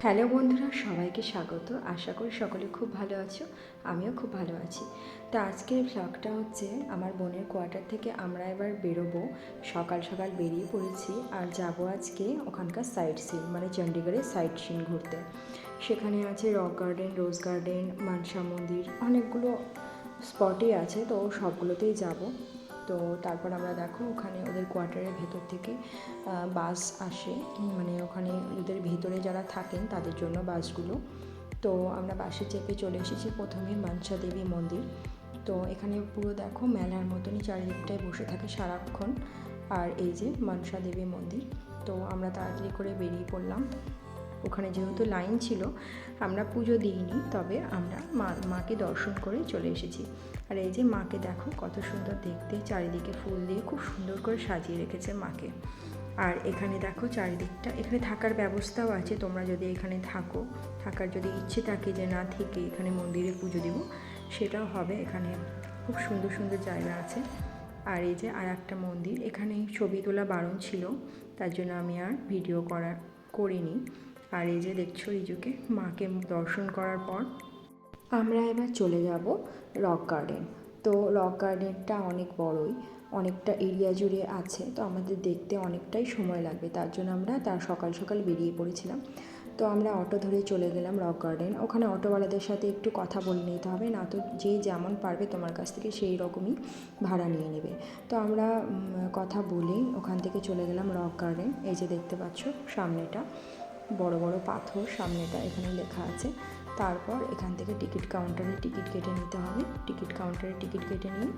Hello বন্ধুরা, সবাইকে স্বাগত। আশা করি সকলে খুব ভালো আছো, আমিও খুব ভালো আছি। তো আজকের ভ্লগটা হচ্ছে আমার বোনের কোয়ার্টার থেকে আমরা এবার বেরোবো। সকাল সকাল বেরিয়ে পড়েছি আর যাব আজকে ওখানকার সাইট সিন, মানে চণ্ডীগড়ের সাইট সিন ঘুরতে। সেখানে আছে রক গার্ডেন, রোজ গার্ডেন, মানসা মন্দির, অনেকগুলো স্পটই আছে, তো সবগুলোতেই যাব। তো তারপর আমরা দেখো ওখানে ওদের কোয়ার্টারের ভেতর থেকে বাস আসে, মানে ওখানে ওদের ভেতরে যারা থাকেন তাদের জন্য বাসগুলো। তো আমরা বাসে চেপে চলে এসেছি প্রথমে মানসা দেবী মন্দির। তো এখানে পুরো দেখো মেলার মতনই চারিদিকটায় বসে থাকে সারাক্ষণ। আর এই যে মানসা দেবী মন্দির। তো আমরা তাড়াতাড়ি করে বেরিয়ে পড়লাম। ওখানে যেহেতু লাইন ছিল, আমরা পুজো দিইনি, তবে আমরা মাকে দর্শন করে চলে এসেছি। আর এই যে মাকে দেখো কত সুন্দর দেখতে, চারিদিকে ফুল দিয়ে খুব সুন্দর করে সাজিয়ে রেখেছে মাকে। আর এখানে দেখো চারিদিকটা, এখানে থাকার ব্যবস্থাও আছে। তোমরা যদি এখানে থাকার যদি ইচ্ছে থাকে যে না থেকে এখানে মন্দিরে পুজো দিব, সেটাও হবে। এখানে খুব সুন্দর সুন্দর জায়গা আছে। আর এই যে আর একটা মন্দির, এখানে ছবি তোলা বারণ ছিল, তার জন্য আমি আর ভিডিও করিনি। আর এই যে দেখছো রিজুকে, মাকে দর্শন করার পর আমরা এবার চলে যাব রক গার্ডেন। তো রক গার্ডেনটা অনেক বড়ই, অনেকটা এরিয়া জুড়ে আছে, তো আমাদের দেখতে অনেকটাই সময় লাগবে। তার জন্য আমরা সকাল সকাল বেরিয়ে পড়েছিলাম। তো আমরা অটো ধরে চলে গেলাম রক গার্ডেন। ওখানে অটোওয়ালাদের সাথে একটু কথা বলে নিতে হবে, না তো যে যেমন পারবে তোমার কাছ থেকে সেই রকমই ভাড়া নিয়ে নেবে। তো আমরা কথা বলেই ওখান থেকে চলে গেলাম রক গার্ডেন। এই যে দেখতে পাচ্ছ সামনেটা বড় বড় পাথর, সামনেটা এখানে লেখা আছে। তারপর এখান থেকে টিকিট কাউন্টারে টিকিট কেটে নিতে হবে। টিকিট কাউন্টারে টিকিট কেটে নিয়ে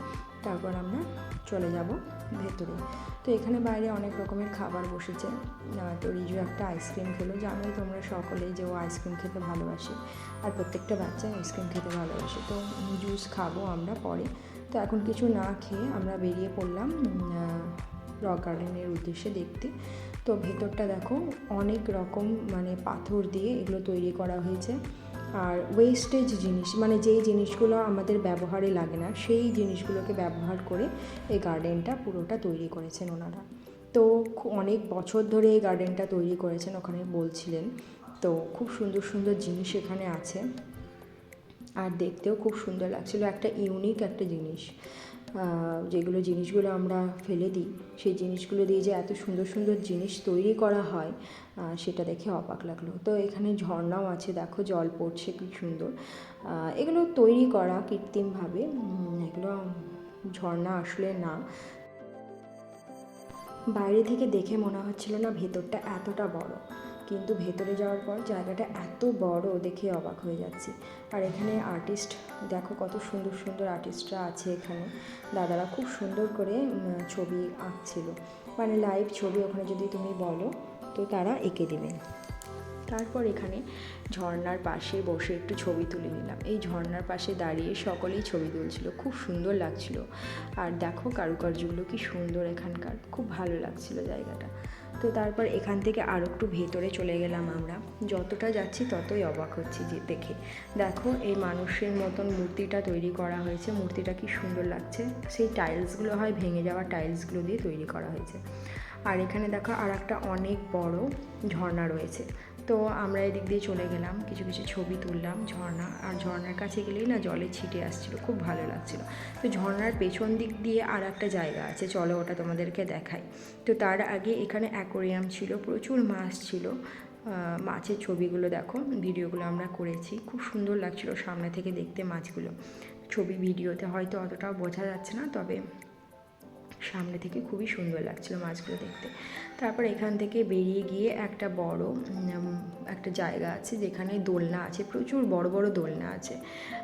তারপর আমরা চলে যাব ভেতরে। তো এখানে বাইরে অনেক রকমের খাবার বসেছে। তো রিজু একটা আইসক্রিম খেলো, জানোই তোমরা সকলেই যে ও আইসক্রিম খেতে ভালোবাসে, আর প্রত্যেকটা বাচ্চা আইসক্রিম খেতে ভালোবাসে। তো জুস খাবো আমরা পরে। তো এখন কিছু না খেয়ে আমরা বেরিয়ে পড়লাম রক গার্ডেনের উদ্দেশ্যে দেখতে। তো ভেতরটা দেখো অনেক রকম মানে পাথর দিয়ে এগুলো তৈরি করা হয়েছে। আর ওয়েস্টেজ জিনিস, মানে যেই জিনিসগুলো আমাদের ব্যবহারে লাগে না, সেই জিনিসগুলোকে ব্যবহার করে এই গার্ডেনটা পুরোটা তৈরি করেছেন ওনারা। তো অনেক বছর ধরে এই গার্ডেনটা তৈরি করেছেন ওখানে বলছিলেন। তো খুব সুন্দর সুন্দর জিনিস এখানে আছে, আর দেখতেও খুব সুন্দর লাগছিলো। একটা ইউনিক একটা জিনিস, যেগুলো জিনিসগুলো আমরা ফেলে দিই, সেই জিনিসগুলো দিয়ে যে এত সুন্দর সুন্দর জিনিস তৈরি করা হয়, সেটা দেখে অবাক লাগলো। তো এখানে ঝর্ণাও আছে, দেখো জল পড়ছে কি সুন্দর। এগুলো তৈরি করা কৃত্রিমভাবে, এগুলো ঝর্ণা আসলে না। বাইরে থেকে দেখে মনে হচ্ছিল না ভেতরটা এতটা বড়, কিন্তু ভেতরে যাওয়ার পর জায়গাটা এত বড় দেখে অবাক হয়ে যাচ্ছি। আর এখানে আর্টিস্ট দেখো কত সুন্দর সুন্দর আর্টিস্টরা আছে এখানে। দাদারা খুব সুন্দর করে ছবি আঁকছিল, মানে লাইভ ছবি ওখানে যদি তুমি বলো তো তারা এঁকে দেবেন। তারপর এখানে ঝর্নার পাশে বসে একটু ছবি তুলে নিলাম। এই ঝর্নার পাশে দাঁড়িয়ে সকলেই ছবি তুলছিল, খুব সুন্দর লাগছিল। আর দেখো কারুকার্যগুলো কি সুন্দর এখানকার, খুব ভালো লাগছিল জায়গাটা। তো তারপর এখান থেকে আরও একটু ভেতরে চলে গেলাম আমরা। যতটা যাচ্ছি ততই অবাক হচ্ছি যে দেখে। দেখো এই মানুষের মতন মূর্তিটা তৈরি করা হয়েছে, মূর্তিটা কি সুন্দর লাগছে। সেই টাইলসগুলো হয় ভেঙে যাওয়া টাইলসগুলো দিয়ে তৈরি করা হয়েছে। আর এখানে দেখো আর একটা অনেক বড় ঝর্ণা রয়েছে। তো আমরা এদিক দিয়ে চলে গেলাম, কিছু কিছু ছবি তুললাম ঝর্ণা। আর ঝর্ণার কাছে গেলেই না জলে ছিটে আসছিলো, খুব ভালো লাগছিলো। তো ঝর্ণার পেছন দিক দিয়ে আর একটা জায়গা আছে, চলো ওটা তোমাদেরকে দেখাই। তো তার আগে এখানে অ্যাকোরিয়াম ছিল, প্রচুর মাছ ছিল। মাছের ছবিগুলো দেখো, ভিডিওগুলো আমরা করেছি, খুব সুন্দর লাগছিলো সামনে থেকে দেখতে মাছগুলো। ছবি ভিডিওতে হয়তো অতটাও বোঝা যাচ্ছে না, তবে সামনে থেকে খুবই সুন্দর লাগছিলো মাছগুলো দেখতে। তারপর এখান থেকে বেরিয়ে গিয়ে একটা বড় একটা জায়গা আছে, যেখানে দোলনা আছে, প্রচুর বড় বড় দোলনা আছে।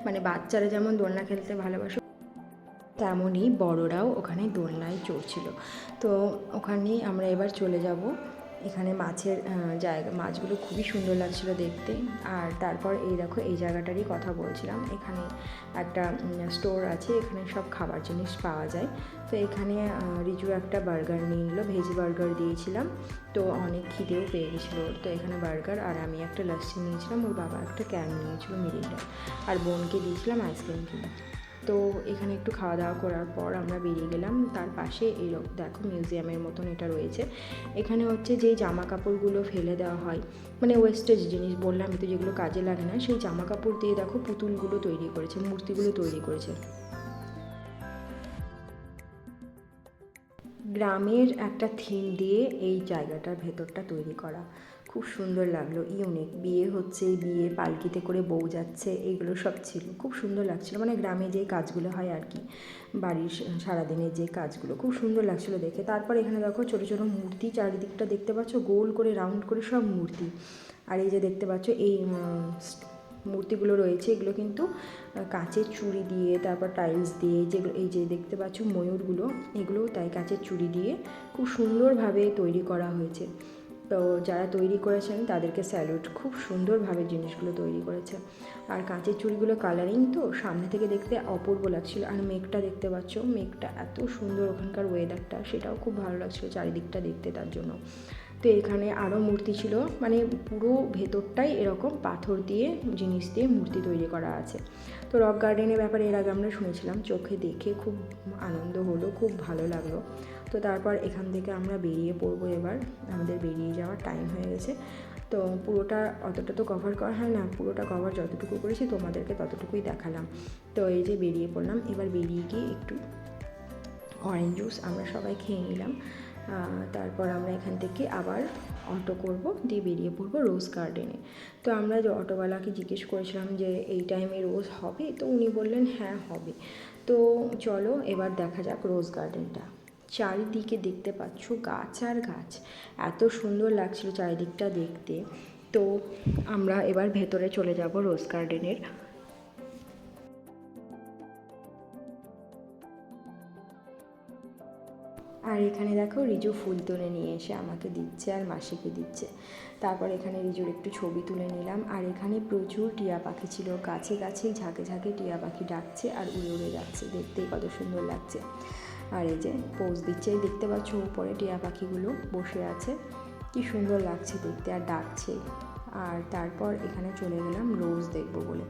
মানে বাচ্চারা যেমন দোলনা খেলতে ভালোবাসে, তেমনই বড়রাও ওখানে দোলনায় চড়ছিল। তো ওখানেই আমরা এবার চলে যাব। এখানে মাছের জায়গা, মাছগুলো খুবই সুন্দর লাগছিল দেখতে। আর তারপর এই দেখো এই জায়গাটারই কথা বলছিলাম, এখানে একটা স্টোর আছে, এখানে সব খাবার জিনিস পাওয়া যায়। তো এখানে রিজু একটা বার্গার নিয়ে নিল, ভেজ বার্গার দিয়েছিলাম। তো অনেক খিদেও পেয়ে গেছিলো, তো এখানে বার্গার, আর আমি একটা লস্যি নিয়েছিলাম, ওর বাবা একটা ক্যান নিয়েছিল মিরিন্ডা, আর বোনকে দিয়েছিলাম আইসক্রিম কিনে। তো এখানে একটু খাওয়া দাওয়া করার পর আমরা বেরিয়ে গেলাম। তার পাশে এই দেখো মিউজিয়ামের মতন এটা রয়েছে। এখানে হচ্ছে যেই জামা কাপড়গুলো ফেলে দেওয়া হয়, মানে ওয়েস্টেজ জিনিস বললাম তো, যেগুলো কাজে লাগে না, সেই জামা কাপড় দিয়ে দেখো পুতুলগুলো তৈরি করেছে, মূর্তিগুলো তৈরি করেছে। গ্রামের একটা থিম দিয়ে এই জায়গাটার ভেতরটা তৈরি করা, খুব সুন্দর লাগলো, ইউনিক। বিয়ে হচ্ছে, বিয়ে পালকিতে করে বউ যাচ্ছে, এইগুলো সব ছিল, খুব সুন্দর লাগছিলো। মানে গ্রামে যে কাজগুলো হয় আর কি, বাড়ির সারাদিনের যে কাজগুলো, খুব সুন্দর লাগছিলো দেখে। তারপর এখানে দেখো ছোটো ছোটো মূর্তি, চারিদিকটা দেখতে পাচ্ছ গোল করে রাউন্ড করে সব মূর্তি। আর এই যে দেখতে পাচ্ছ এই মূর্তিগুলো রয়েছে, এগুলো কিন্তু কাঁচের চুড়ি দিয়ে, তারপর টাইলস দিয়ে, যেগুলো এই যে দেখতে পাচ্ছ ময়ূরগুলো, এগুলোও তাই কাঁচের চুড়ি দিয়ে খুব সুন্দরভাবে তৈরি করা হয়েছে। তো যারা তৈরি করেছেন তাদেরকে স্যালুট, খুব সুন্দরভাবে জিনিসগুলো তৈরি করেছে। আর কাঁচের চুড়িগুলো কালারিং তো, সামনে থেকে দেখতে অপূর্ব লাগছিল। আর মেঘটা দেখতে পাচ্ছ, মেঘটা এত সুন্দর, ওখানকার ওয়েদারটা সেটাও খুব ভালো লাগছিলো চারিদিকটা দেখতে, তার জন্য। তো এখানে আরও মূর্তি ছিল, মানে পুরো ভেতরটাই এরকম পাথর দিয়ে, জিনিস দিয়ে মূর্তি তৈরি করা আছে। তো রক গার্ডেনের ব্যাপারে এর আগে আমরা শুনেছিলাম, চোখে দেখে খুব আনন্দ হলো, খুব ভালো লাগলো। তো তারপর এখান থেকে আমরা বেরিয়ে পড়বো, এবার আমাদের বেরিয়ে যাওয়ার টাইম হয়ে গেছে। তো পুরোটা অতটা তো কভার করা হয় না, পুরোটা কভার যতটুকু করেছি তোমাদেরকে ততটুকুই দেখালাম। তো এই যে বেরিয়ে পড়লাম, এবার বেরিয়ে গিয়ে একটু অরেঞ্জ জুস আমরা সবাই খেয়ে নিলাম। তারপর আমরা এখান থেকে আবার অটো করব, দিয়ে বেরিয়ে পড়বো রোজ গার্ডেনে। তো আমরা যে অটোওয়ালাকে জিজ্ঞেস করেছিলাম যে এই টাইমে রোজ হবে, তো উনি বললেন হ্যাঁ হবে। তো চলো এবার দেখা যাক রোজ গার্ডেনটা। চারিদিকে দেখতে পাচ্ছ গাছ আর গাছ, এত সুন্দর লাগছিল চারিদিকটা দেখতে। তো আমরা এবার ভেতরে চলে যাব রোজ গার্ডেনের। আর এখানে দেখো রিজু ফুল তুলে নিয়ে এসে আমাকে দিচ্ছে আর মাসিকে দিচ্ছে। তারপর এখানে রিজুর একটু ছবি তুলে নিলাম। আর এখানে প্রচুর টিয়া পাখি ছিল, গাছে গাছেই ঝাঁকে ঝাঁকে টিয়া পাখি ডাকছে আর উড়ে উড়ে যাচ্ছে, দেখতেই কত সুন্দর লাগছে। আর এই যে পোজ দিচ্ছে, দেখতে পাচ্ছ উপরে টিয়া পাখিগুলো বসে আছে, কি সুন্দর লাগছে দেখতে আর ডাকছে। আর তারপর এখানে চলে গেলাম রোজ দেখবো বলে।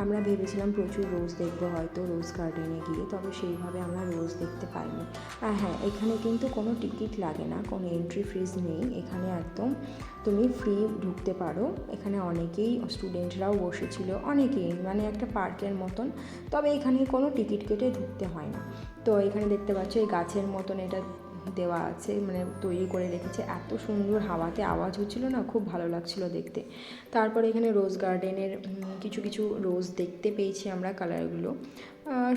আমরা ভেবেছিলাম প্রচুর রোজ দেখবো হয়তো রোজ গার্ডেনে গিয়ে, তবে সেইভাবে আমরা রোজ দেখতে পাইনি। আর হ্যাঁ, এখানে কিন্তু কোনো টিকিট লাগে না, কোনো এন্ট্রি ফিজ নেই, এখানে একদম তুমি ফ্রি ঢুকতে পারো। এখানে অনেকেই স্টুডেন্টরাও বসেছিল, অনেকেই, মানে একটা পার্কের মতন, তবে এখানে কোনো টিকিট কেটে ঢুকতে হয় না। তো এখানে দেখতে পাচ্ছ এই গাছের মতন এটা দেওয়া আছে, মানে তৈরি করে রেখেছে, এত সুন্দর হাওয়াতে আওয়াজ হচ্ছিল না, খুব ভালো লাগছিল দেখতে। তারপরে এখানে রোজ গার্ডেনের কিছু কিছু রোজ দেখতে পেয়েছি আমরা, কালারগুলো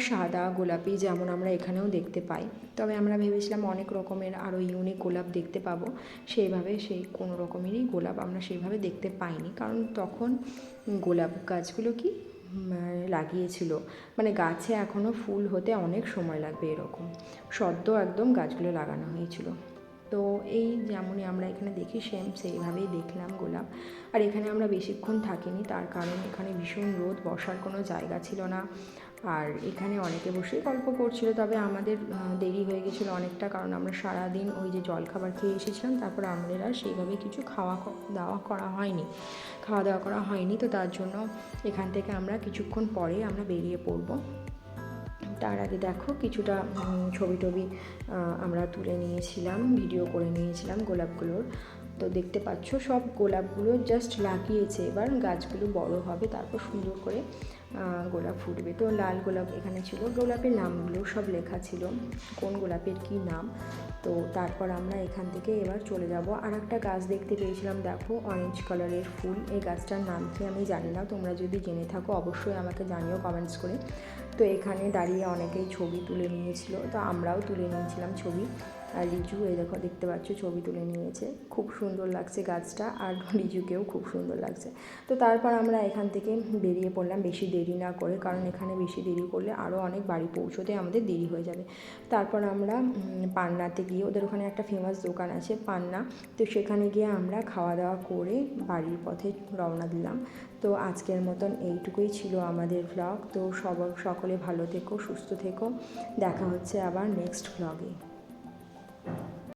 সাদা গোলাপি যেমন আমরা এখানেও দেখতে পাই, তবে আমরা ভেবেছিলাম অনেক রকমের আরও ইউনিক গোলাপ দেখতে পাবো, সেইভাবে সেই কোনো রকমেরই গোলাপ আমরা সেইভাবে দেখতে পাইনি, কারণ তখন গোলাপ গাছগুলো কি লাগিয়েছিল, মানে গাছে এখনও ফুল হতে অনেক সময় লাগবে, এরকম সদ্য একদম গাছগুলো লাগানো হয়েছিল। তো এই যেমনই আমরা এখানে দেখি সেম সেইভাবেই দেখলাম গোলাপ। আর এখানে আমরা বেশিক্ষণ থাকিনি, তার কারণ এখানে ভীষণ রোদ, বসার কোনো জায়গা ছিল না। আর এখানে অনেকে বসেই গল্প করছিল, তবে আমাদের দেরি হয়ে গেছিলো অনেকটা, কারণ আমরা সারাদিন ওই যে জলখাবার খেয়ে এসেছিলাম, তারপর আমাদের আর সেইভাবে কিছু খাওয়া দাওয়া করা হয়নি। তো তার জন্য এখান থেকে আমরা কিছুক্ষণ পরে আমরা বেরিয়ে পড়বো। তার আগে দেখো কিছুটা ছবি টবি আমরা তুলে নিয়েছিলাম, ভিডিও করে নিয়েছিলাম গোলাপগুলোর। তো দেখতে পাচ্ছ সব গোলাপগুলো জাস্ট লাগিয়েছে, এবার গাছগুলো বড় হবে, তারপর সুন্দর করে গোলাপ ফুটবে। তো লাল গোলাপ এখানে ছিল, গোলাপের নামগুলো সব লেখা ছিল, কোন গোলাপের কী নাম। তো তারপর আমরা এখান থেকে এবার চলে যাব। আর একটা গাছ দেখতে পেয়েছিলাম, দেখো অরেঞ্জ কালারের ফুল, এই গাছটার নাম কি আমি জানি না, তোমরা যদি জেনে থাকো অবশ্যই আমাকে জানিও কমেন্টস করে। তো এখানে দাঁড়িয়ে অনেকেই ছবি তুলে নিয়েছিল, তো আমরাও তুলে নিয়েছিলাম ছবি। আর রিজু এই দেখো দেখতে পাচ্ছ ছবি তুলে নিয়েছে, খুব সুন্দর লাগছে গাছটা, আর রিজুকেও খুব সুন্দর লাগছে। তো তারপর আমরা এখান থেকে বেরিয়ে পড়লাম বেশি দেরি না করে, কারণ এখানে বেশি দেরি করলে আরও অনেক বাড়ি পৌঁছতে আমাদের দেরি হয়ে যাবে। তারপর আমরা পান্নাতে গিয়ে, ওদের ওখানে একটা ফেমাস দোকান আছে পান্না, তো সেখানে গিয়ে আমরা খাওয়া দাওয়া করে বাড়ির পথে রওনা দিলাম। তো আজকের মতন এইটুকুই ছিল আমাদের ভ্লগ। তো সকলে ভালো থেকো, সুস্থ থেকো, দেখা হচ্ছে আবার নেক্সট ভ্লগে।